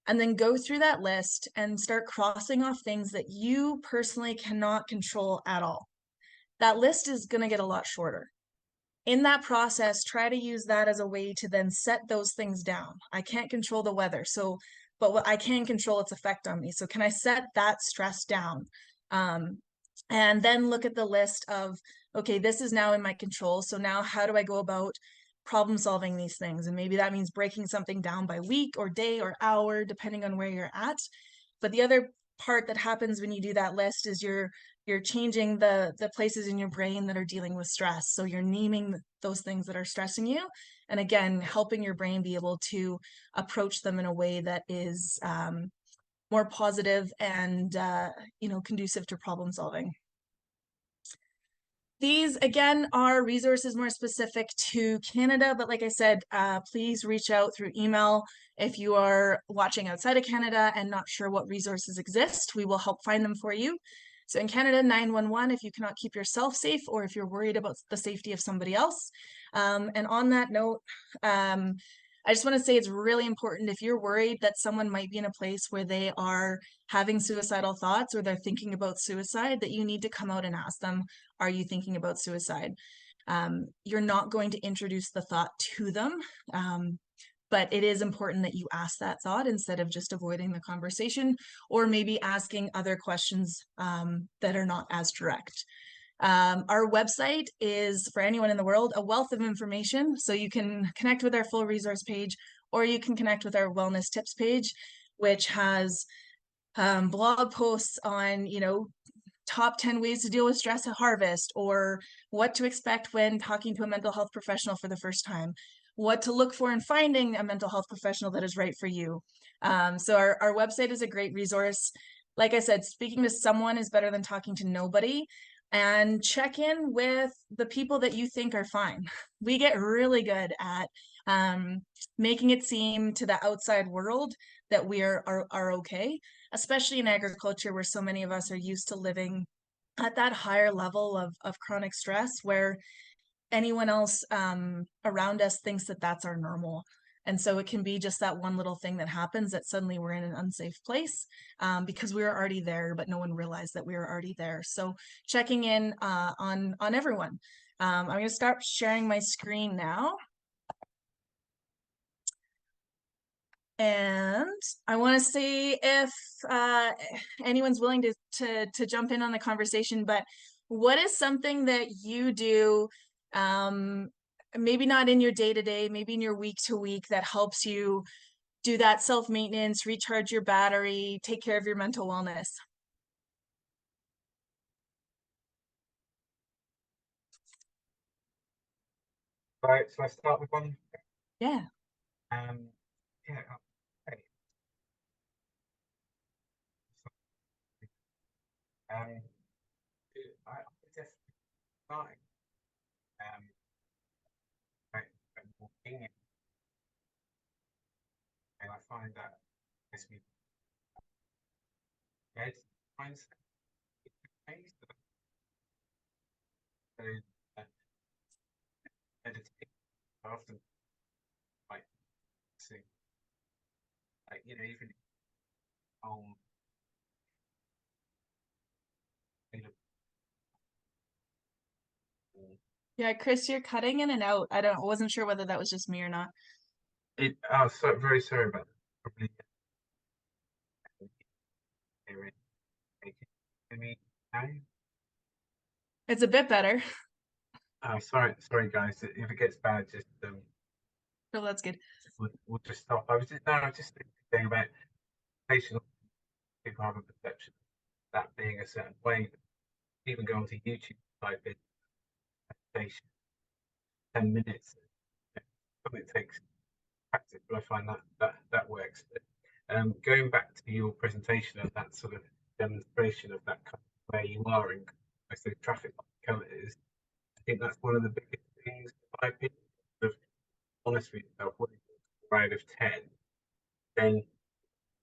And then go through that list and start crossing off things that you personally cannot control at all. That list is going to get a lot shorter. In that process, try to use that as a way to then set those things down. I can't control the weather, but what I can control its effect on me. So can I set that stress down? And then look at the list of, okay, this is now in my control. So now how do I go about problem solving these things? And maybe that means breaking something down by week or day or hour, depending on where you're at. But the other part that happens when you do that list is you're changing the places in your brain that are dealing with stress. So you're naming those things that are stressing you, and again, helping your brain be able to approach them in a way that is more positive and conducive to problem solving. These, again, are resources more specific to Canada, but like I said, please reach out through email if you are watching outside of Canada and not sure what resources exist. We will help find them for you. So in Canada, 911 if you cannot keep yourself safe or if you're worried about the safety of somebody else. And on that note, I just want to say it's really important if you're worried that someone might be in a place where they are having suicidal thoughts or they're thinking about suicide, that you need to come out and ask them, are you thinking about suicide? You're not going to introduce the thought to them, but it is important that you ask that thought instead of just avoiding the conversation or maybe asking other questions that are not as direct. Our website is, for anyone in the world, a wealth of information. So you can connect with our full resource page, or you can connect with our wellness tips page. which has blog posts on, you know, top 10 ways to deal with stress at harvest, or what to expect when talking to a mental health professional for the first time, what to look for in finding a mental health professional that is right for you. So our website is a great resource. Like I said, speaking to someone is better than talking to nobody. And check in with the people that you think are fine. We get really good at making it seem to the outside world that we are okay, especially in agriculture, where so many of us are used to living at that higher level of chronic stress, where anyone else around us thinks that that's our normal. And so it can be just that one little thing that happens that suddenly we're in an unsafe place because we were already there, but no one realized that we were already there. So checking in on everyone. I'm going to start sharing my screen now. And I want to see if anyone's willing to jump in on the conversation, but what is something that you do, maybe not in your day-to-day, maybe in your week-to-week, that helps you do that self-maintenance, recharge your battery, take care of your mental wellness? Right, so I start with one. Yeah. Yeah, okay. I just starting walking, and I find that gives me bed mindset. So meditate. I often like sing, like, you know, even home. Yeah, Chris, you're cutting in and out. I wasn't sure whether that was just me or not. So very sorry about that. Probably hear me now. It's a bit better. Sorry guys. If it gets bad, just So that's good. we'll just stop. I was just thinking about patient people have a perception of that being a certain way. Even go onto YouTube, type in meditation, 10 minutes. Something takes practice, but I find that works. But, going back to your presentation and that sort of demonstration of that kind of where you are in most of the traffic colours, I think that's one of the biggest things, in my opinion. Of honest with yourself, what is your out of 10? Then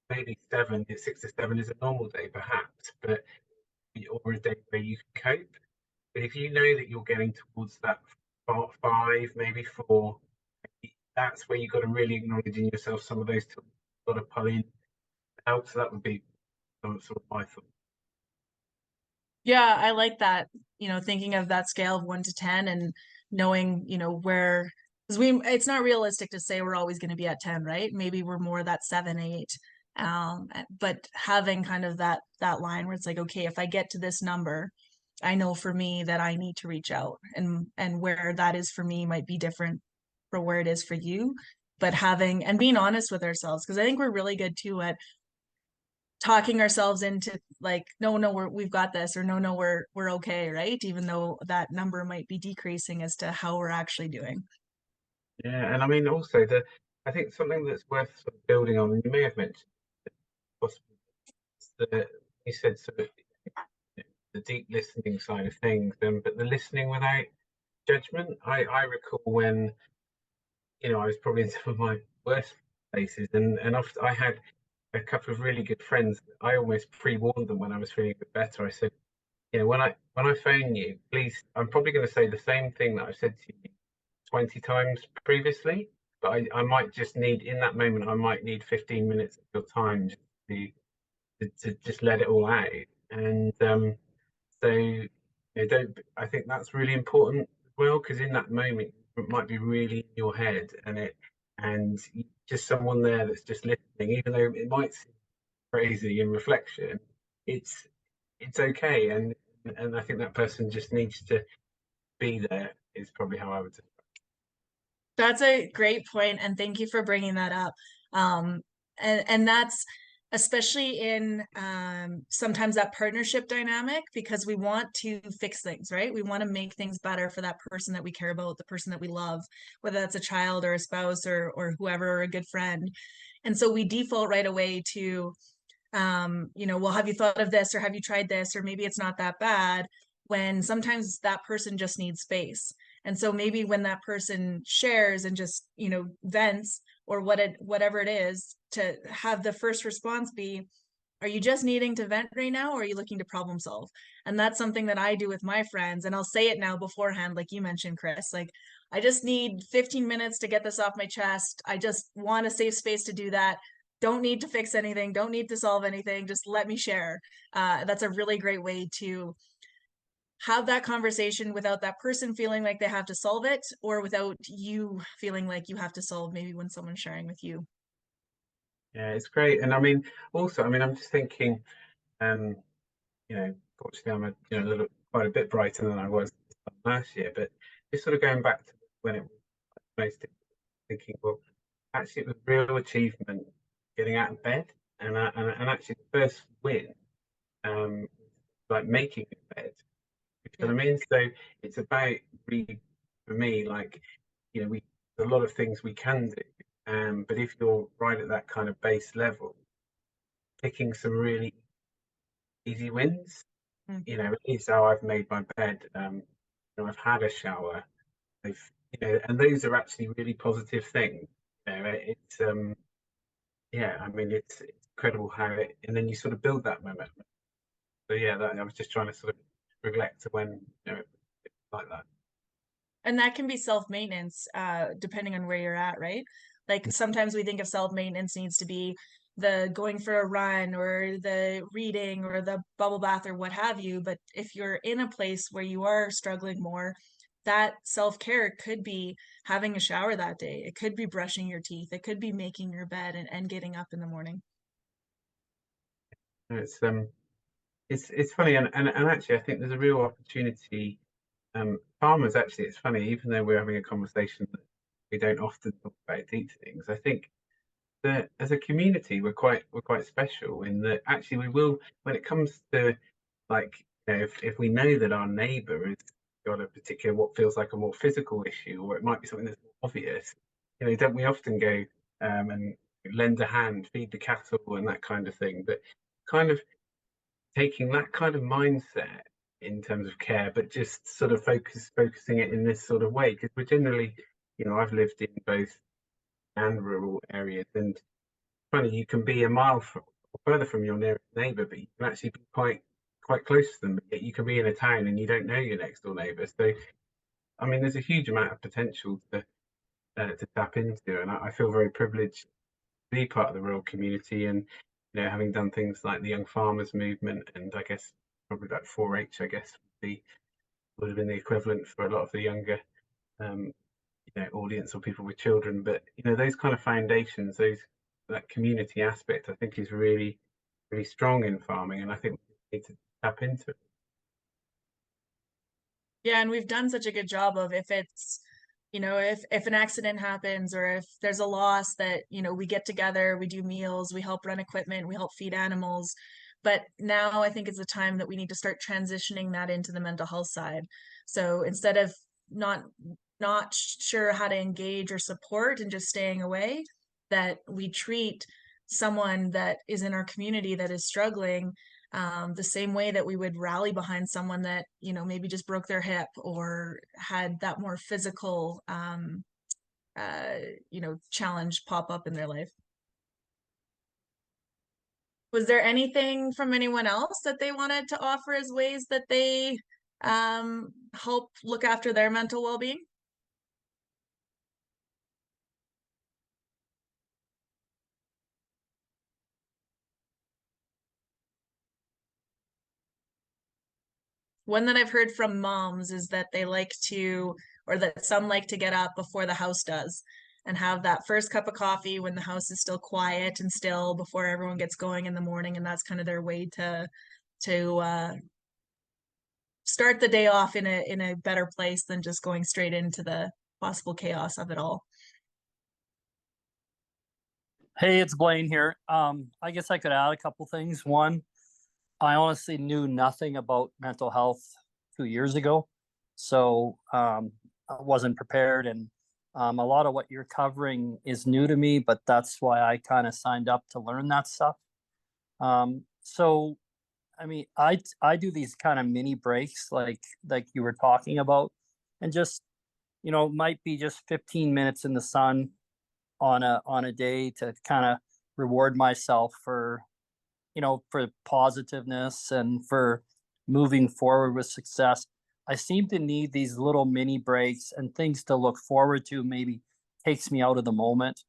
maybe 6 to 7 is a normal day, perhaps, but or a day where you can cope. But if you know that you're getting towards that 5, maybe 4, that's where you've got to really acknowledge in yourself some of those tools you've got to pull in out. So that would be sort of my thought. Yeah, I like that, you know, thinking of that scale of 1 to 10 and knowing, you know, where, because it's not realistic to say we're always going to be at 10, right? Maybe we're more that 7, 8. But having kind of that line where it's like, okay, if I get to this number, I know for me that I need to reach out, and where that is for me might be different for where it is for you. But having and being honest with ourselves, because I think we're really good too at talking ourselves into like, no, we've got this, or no, we're okay, right? Even though that number might be decreasing as to how we're actually doing. Yeah, and I mean also I think something that's worth sort of building on, and you may have mentioned possibly, that you said sort of the deep listening side of things, but the listening without judgment. I recall when, you know, I was probably in some of my worst places, and often I had a couple of really good friends. I almost pre-warned them when I was feeling a bit better. I said, you know, when I phone you, please, I'm probably going to say the same thing that I've said to you 20 times previously, but I might just need, in that moment, I might need 15 minutes of your time just to just let it all out. And so, you know, don't, I think that's really important as well, because in that moment, it might be really in your head, and just someone there that's just listening, even though it might seem crazy in reflection, it's okay. And I think that person just needs to be there, is probably how I would say. That's a great point, and thank you for bringing that up. And that's especially in sometimes that partnership dynamic, because we want to fix things, right? We want to make things better for that person that we care about, the person that we love, whether that's a child or a spouse or whoever, or a good friend. And so we default right away to, well, have you thought of this, or have you tried this, or maybe it's not that bad, when sometimes that person just needs space. And so maybe when that person shares and just, vents, or whatever it is, to have the first response be, are you just needing to vent right now, or are you looking to problem solve? And that's something that I do with my friends. And I'll say it now beforehand, like you mentioned, Chris, like, I just need 15 minutes to get this off my chest. I just want a safe space to do that. Don't need to fix anything. Don't need to solve anything. Just let me share. That's a really great way to have that conversation without that person feeling like they have to solve it, or without you feeling like you have to solve, maybe when someone's sharing with you. Yeah, it's great. And I mean, also, I mean, I'm just thinking, fortunately, I'm quite a bit brighter than I was last year, but just sort of going back to when it was most, thinking, well, actually, it was a real achievement getting out of bed, and actually the first win, like making a bed. You know what I mean? So it's about really, for me, like, we there's a lot of things we can do, but if you're right at that kind of base level, picking some really easy wins. At least how I've made my bed. I've had a shower. I've, and those are actually really positive things. It's yeah. I mean, it's incredible how it, and then you sort of build that momentum. So yeah, I was just trying to sort of reflect to when it's like that. And that can be self-maintenance, depending on where you're at, right? Like sometimes we think of self-maintenance needs to be the going for a run, or the reading, or the bubble bath, or what have you. But if you're in a place where you are struggling more, that self-care could be having a shower that day. It could be brushing your teeth. It could be making your bed and getting up in the morning. It's it's funny, and actually, I think there's a real opportunity. Farmers, actually, it's funny, even though we're having a conversation that we don't often talk about deep things, I think that as a community we're quite special in that actually we will, when it comes to, like, if we know that our neighbour has got a particular, what feels like a more physical issue, or it might be something that's more obvious, don't we often go and lend a hand, feed the cattle, and that kind of thing. But kind of taking that kind of mindset in terms of care, but just sort of focusing it in this sort of way, because we're generally, I've lived in both and rural areas, and funny, you can be a mile or further from your nearest neighbour, but you can actually be quite close to them. But yet you can be in a town and you don't know your next door neighbour. So I mean, there's a huge amount of potential to tap into, and I feel very privileged to be part of the rural community, and having done things like the Young Farmers Movement, and I guess probably about 4-H, I guess would have been the equivalent for a lot of the younger um, audience, or people with children. But those kind of foundations, that community aspect, I think is really, really strong in farming, and I think we need to tap into it. Yeah, and we've done such a good job of, if it's, if an accident happens, or if there's a loss, that, we get together, we do meals, we help run equipment, we help feed animals. But now I think it's the time that we need to start transitioning that into the mental health side. So instead of not sure how to engage or support and just staying away, that we treat someone that is in our community that is struggling, the same way that we would rally behind someone that, maybe just broke their hip, or had that more physical, challenge pop up in their life. Was there anything from anyone else that they wanted to offer as ways that they help look after their mental well-being? One that I've heard from moms is that they like to, or that some like to get up before the house does, and have that first cup of coffee when the house is still quiet and still, before everyone gets going in the morning. And that's kind of their way to start the day off in a better place than just going straight into the possible chaos of it all. Hey, it's Blaine here. I guess I could add a couple things. One, I honestly knew nothing about mental health 2 years ago, so I wasn't prepared, and a lot of what you're covering is new to me. But that's why I kind of signed up to learn that stuff. So, I mean, I do these kind of mini breaks, like you were talking about, and just might be just 15 minutes in the sun on a day to kind of reward myself for for positiveness and for moving forward with success. I seem to need these little mini breaks and things to look forward to, maybe takes me out of the moment.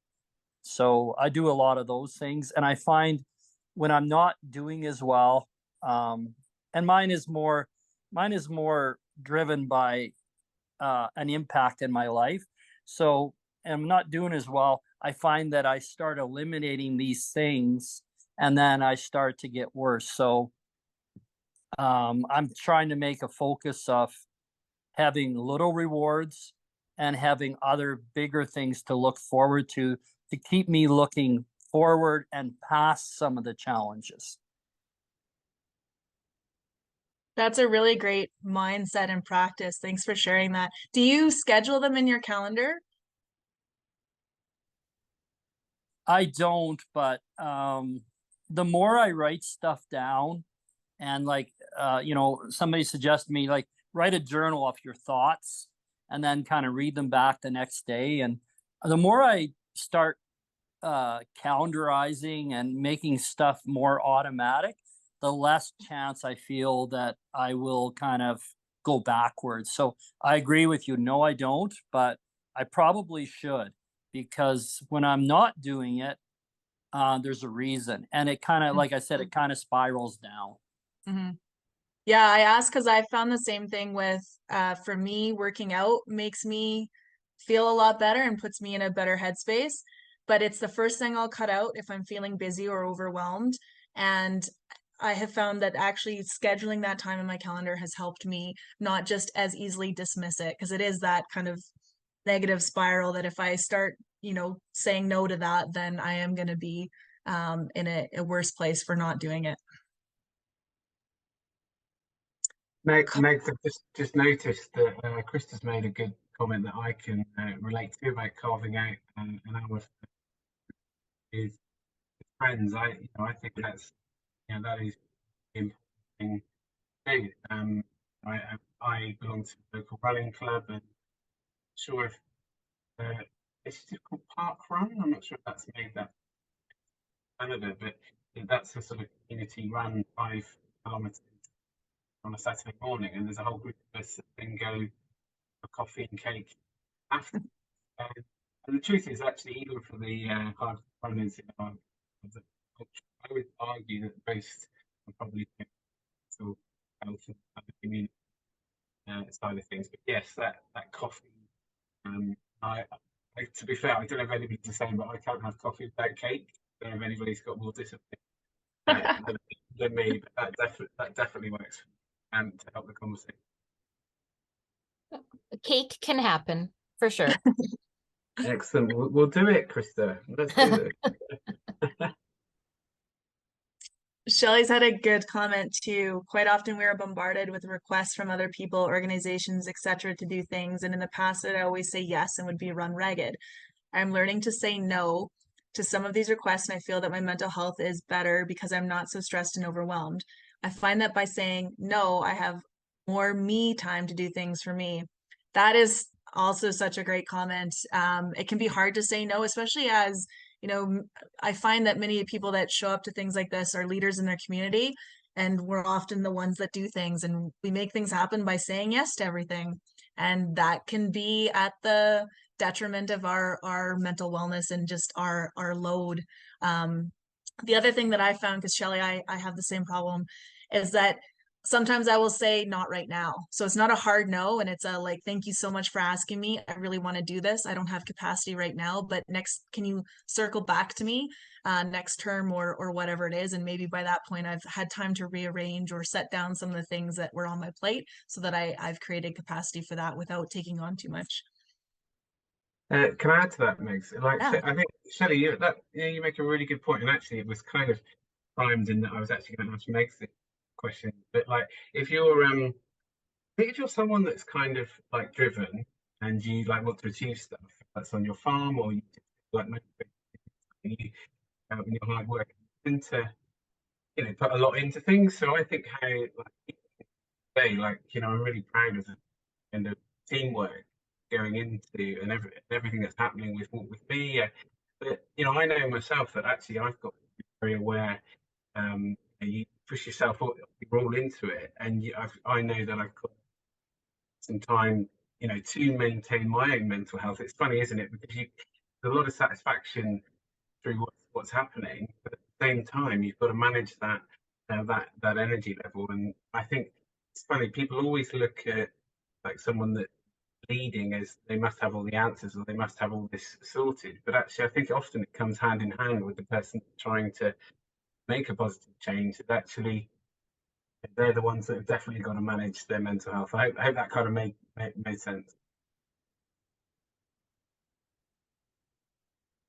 So I do a lot of those things, and I find when I'm not doing as well, um, and mine is more driven by an impact in my life. So I'm not doing as well. I find that I start eliminating these things, and then I start to get worse. So I'm trying to make a focus of having little rewards and having other bigger things to look forward to keep me looking forward and past some of the challenges. That's a really great mindset and practice. Thanks for sharing that. Do you schedule them in your calendar? I don't, but the more I write stuff down, and like somebody suggested me, like, write a journal of your thoughts and then kind of read them back the next day. And the more I start calendarizing and making stuff more automatic, the less chance I feel that I will kind of go backwards. So I agree with you. No, I don't, but I probably should, because when I'm not doing it, there's a reason. And it kind of, like I said, it kind of spirals down. Mm-hmm. Yeah, I asked because I found the same thing with for me, working out makes me feel a lot better and puts me in a better headspace. But it's the first thing I'll cut out if I'm feeling busy or overwhelmed. And I have found that actually scheduling that time in my calendar has helped me not just as easily dismiss it, because it is that kind of negative spiral that if I start, saying no to that, then I am going to be in a worse place for not doing it. Meg, I've just noticed that Krista's made a good comment that I can relate to about carving out an hour with his friends. I think that is the important thing to do. I belong to a local running club, and sure if it's called Park Run. I'm not sure if that's made that Canada, but that's a sort of community run 5 kilometers on a Saturday morning, and there's a whole group of us that then go for coffee and cake after. And the truth is, actually, even for the hard runners in our culture, I would argue that most are probably mental health and other community side of things. But yes, that coffee. Um, to be fair, I don't have anything to say, but I can't have coffee without cake. I don't know if anybody's got more discipline than me, but that definitely works to help the conversation. Cake can happen for sure. Excellent. We'll do it, Krista. Let's do it. Shelley's had a good comment too. Quite often we are bombarded with requests from other people, organizations, etc., to do things. And in the past, I'd always say yes and would be run ragged. I'm learning to say no to some of these requests, and I feel that my mental health is better because I'm not so stressed and overwhelmed. I find that by saying no, I have more me time to do things for me. That is also such a great comment. It can be hard to say no, especially as I find that many people that show up to things like this are leaders in their community, and we're often the ones that do things, and we make things happen by saying yes to everything. And that can be at the detriment of our mental wellness and just our load. The other thing that I found, because Shelley, I have the same problem, is that sometimes I will say not right now. So it's not a hard no, and it's a like, thank you so much for asking me. I really want to do this. I don't have capacity right now, but can you circle back to me next term or whatever it is? And maybe by that point I've had time to rearrange or set down some of the things that were on my plate so that I've created capacity for that without taking on too much. Can I add to that, Megs? Like, Yeah. I think Shelley, you make a really good point, and actually, it was kind of primed in that I was actually going to ask Megs this question. But like, if you're I think if you're someone that's kind of like driven and you like want to achieve stuff that's on your farm or you like motivated you in your hard work, you tend to put a lot into things. So I think how like today, like I'm really proud of the kind of teamwork going into everything that's happening with me. But I know myself that actually I've got to be very aware. You push yourself all, you're all into it, and I know that I've got some time, to maintain my own mental health. It's funny, isn't it? Because there's a lot of satisfaction through what's happening, but at the same time, you've got to manage that energy level. And I think it's funny. People always look at like someone that leading as they must have all the answers or they must have all this sorted. But actually, I think often it comes hand in hand with the person trying to make a positive change. That actually they're the ones that have definitely got to manage their mental health. I hope that kind of made sense.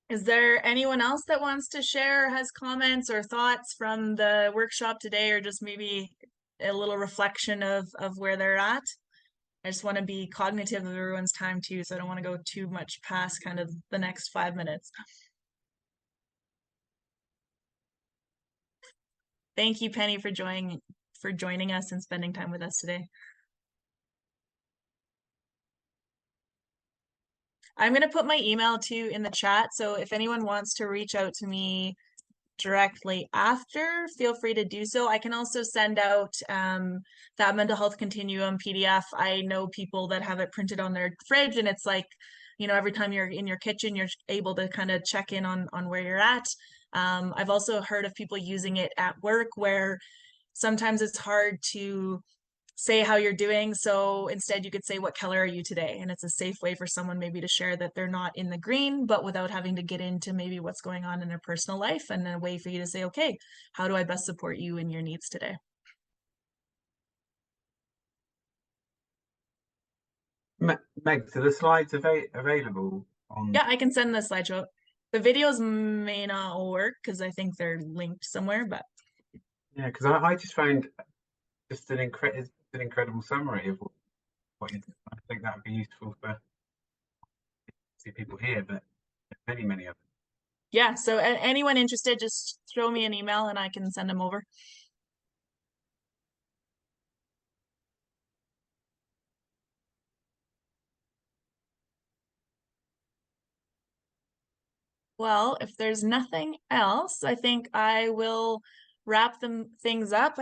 Is there anyone else that wants to share, has comments or thoughts from the workshop today, or just maybe a little reflection of where they're at? I just want to be cognitive of everyone's time too, so I don't want to go too much past kind of the next 5 minutes. Thank you, Penny, for joining us and spending time with us today. I'm going to put my email too in the chat, so if anyone wants to reach out to me directly after, feel free to do so. I can also send out that mental health continuum PDF. I know people that have it printed on their fridge, and it's like, every time you're in your kitchen, you're able to kind of check in on where you're at. I've also heard of people using it at work where sometimes it's hard to say how you're doing. So instead you could say, what color are you today? And it's a safe way for someone maybe to share that they're not in the green, but without having to get into maybe what's going on in their personal life, and a way for you to say, okay, how do I best support you in your needs today? Meg, so the slides available on? Yeah, I can send the slideshow. The videos may not work because I think they're linked somewhere, but Yeah, because I just found just an incredible summary of what you did. I think that would be useful for people here, but many others. yeah, so anyone interested, just throw me an email and I can send them over. Well, if there's nothing else, I think I will wrap things up.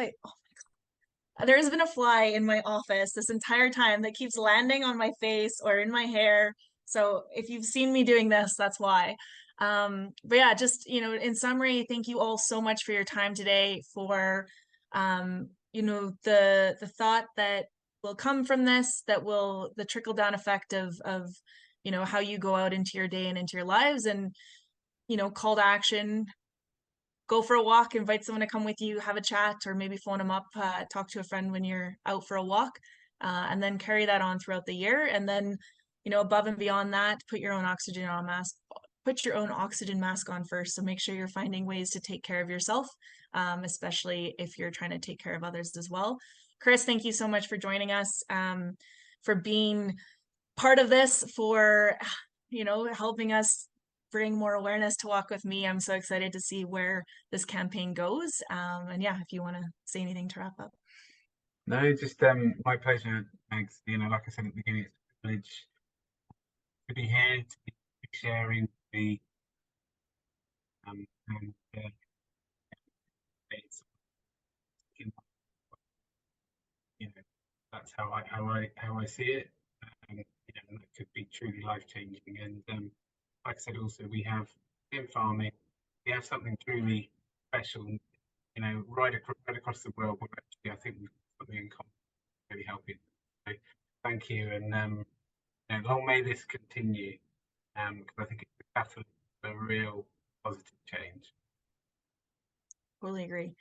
There's been a fly in my office this entire time that keeps landing on my face or in my hair. So if you've seen me doing this, that's why. But yeah, just, in summary, thank you all so much for your time today, for, the thought that will come from this, the trickle down effect of, how you go out into your day and into your lives, and, call to action. Go for a walk, invite someone to come with you, have a chat, or maybe phone them up, talk to a friend when you're out for a walk, and then carry that on throughout the year. And then, above and beyond that, put your own oxygen mask on first. So make sure you're finding ways to take care of yourself, especially if you're trying to take care of others as well. Chris, thank you so much for joining us, for being part of this, for, helping us bring more awareness to Walk With Me. I'm so excited to see where this campaign goes. And yeah, if you want to say anything to wrap up. No, just my pleasure, Megs. Like I said at the beginning, it's a privilege to be here, to be sharing, and it's, that's how I see it. And that could be truly life changing. And like I said, also we have in farming, we have something truly special. Right across the world. But actually, I think we've got something in common, really helping. So thank you, and long may this continue. Because I think it's a catalyst for real positive change. Totally agree.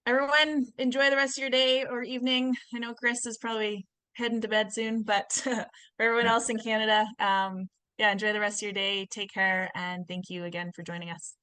Everyone, enjoy the rest of your day or evening. I know Chris is probably heading to bed soon, but for everyone else in Canada, yeah, enjoy the rest of your day. Take care, and thank you again for joining us.